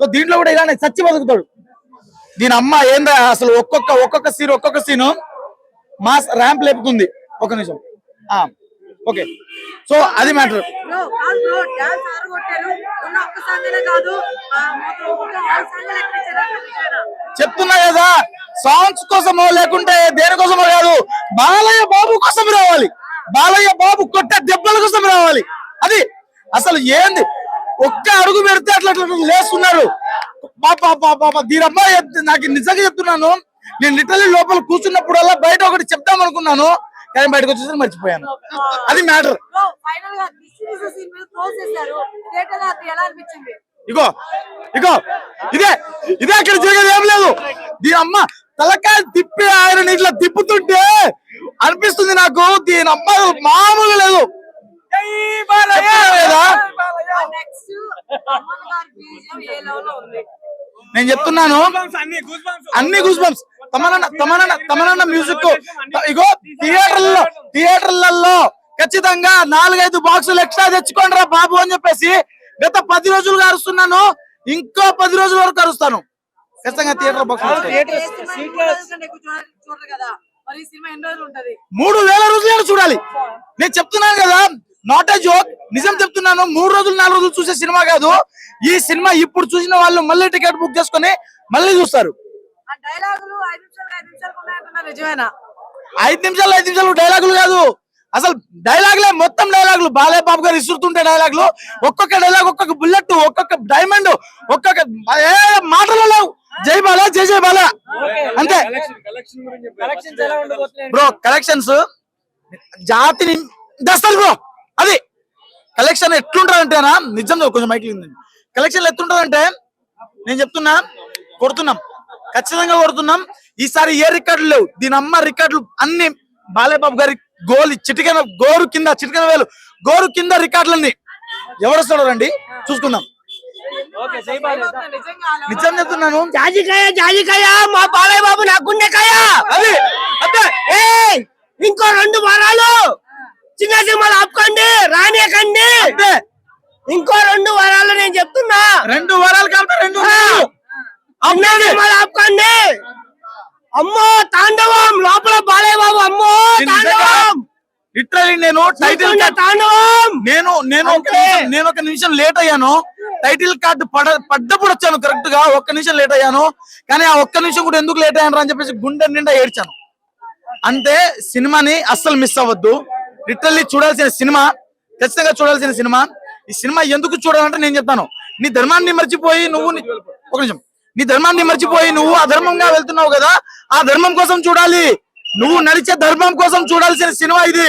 So దీంట్లో కూడా ఇలానే చచ్చి బతుకుతాడు. దీని అమ్మ ఏందా అసలు ఒక్కొక్క సీను మాస్ ర్యాంప్ లేపుతుంది. ఒక నిమిషం ఓకే. సో అది మ్యాటర్. చెప్తున్నా కదా, సాంగ్స్ కోసమో లేకుంటే దేనికోసమో కాదు, బాలయ్య బాబు కోసం రావాలి. బాలయ్య బాబు కొట్టే దెబ్బల కోసం రావాలి. అది అసలు ఏంది, ఒక్క అడుగు పెడితే అట్లా లేస్తున్నారు. దీనమ్మా నాకు నిజంగా చెప్తున్నాను, నేను లిటరల్లీ లోపల కూర్చున్నప్పుడల్లా బయట ఒకటి చెప్దాం అనుకున్నాను, కానీ బయటకు వచ్చేసరికి మర్చిపోయాను. అది మ్యాటర్. ఇగో ఇగో ఇదే అక్కడ జరిగేది ఏం లేదు. దీని అమ్మ తలకాయ తిప్పి ఆయన ఇట్లా తిప్పుతుంటే అనిపిస్తుంది నాకు, దీని అమ్మ మామూలు లేదు. నేను చెప్తున్నాను అన్ని గూస్ బంప్స్. తమనన్న మ్యూజిక్ ఇగో థియేటర్లలో ఖచ్చితంగా 4-5 బాక్సులు ఎక్స్ట్రా తెచ్చుకోండి రా బాబు అని చెప్పేసి గత 10 రోజులుగా అరుస్తున్నాను. ఇంకో 10 రోజుల వరకు అరుస్తాను ఖచ్చితంగా. థియేటర్ బాక్స్ 3000 రోజులు చూడాలి. నేను చెప్తున్నాను కదా, నాట్ ఏ జోక్, నిజం చెప్తున్నాను. 3 రోజులు 4 రోజులు చూసే సినిమా కాదు ఈ సినిమా. ఇప్పుడు చూసిన వాళ్ళు మళ్ళీ టికెట్ బుక్ చేసుకుని మళ్ళీ చూస్తారు. 5 నిమిషాలు డైలాగులు కాదు, అసలు డైలాగులే మొత్తం డైలాగులు. బాలయ్య బాబు గారు ఇస్తుంటే డైలాగులు, ఒక్కొక్క డైలాగ్, ఒక్కొక్క బుల్లెట్, ఒక్కొక్క డైమండ్, ఒక్కొక్క మాటలు లేవు. జై బాలా, జై బాలా అంతే. బ్రో కలెక్షన్స్ జాతిని దస్తలు బ్రో. అది కలెక్షన్ ఎట్లుంటదంటేనా, నిజం కొంచెం మైకి కలెక్షన్ ఎట్లుంటదంటే నేను చెప్తున్నా, కొడుతున్నాం, ఖచ్చితంగా కొడుతున్నాం. ఈసారి ఏ రికార్డులు లేవు. దీని అమ్మ రికార్డులు అన్ని బాలయ్య బాబు గారి గోరు కింద రికార్డులన్నీ. ఎవరు వస్తాడో రండి చూసుకుందాం. నిజం చెప్తున్నాను, జాజికాయ మా బాలయ్య బాబు నా గుండెకాయ. అది అంతే. ఇంకో 2 వారాలు చిన్న సినిమాలు ఆపుకోండి, రానియకండి. ఇంకో 2 వారాలు నేను చెప్తున్నా. 2 వారాలు కాబట్టి 2 సినిమాలు ఆపుకోండి. అమ్మో తాండవం లోపల బాలయ్య బాబు. అమ్మో తాండవం. లిటరల్లీ నేను టైటిల్ తాండవం నేను ఒక నిమిషం లేట్ అయ్యాను. టైటిల్ కార్డు పడ్డప్పుడు వచ్చాను కరెక్ట్ గా. 1 నిమిషం లేట్ అయ్యాను, కానీ ఆ 1 నిమిషం కూడా ఎందుకు లేట్ అయ్యాను అని చెప్పేసి గుండె నిండా ఏడ్చాను. అంటే సినిమాని అస్సలు మిస్ అవ్వద్దు. లిటరల్లీ చూడాల్సిన సినిమా, ఖచ్చితంగా చూడాల్సిన సినిమా. ఈ సినిమా ఎందుకు చూడాలంటే నేను చెప్తాను, నీ ధర్మాన్ని మర్చిపోయి నువ్వు అధర్మంగా వెళ్తున్నావు కదా, ఆ ధర్మం కోసం చూడాలి. నువ్వు నడిచే ధర్మం కోసం చూడాల్సిన సినిమా ఇది.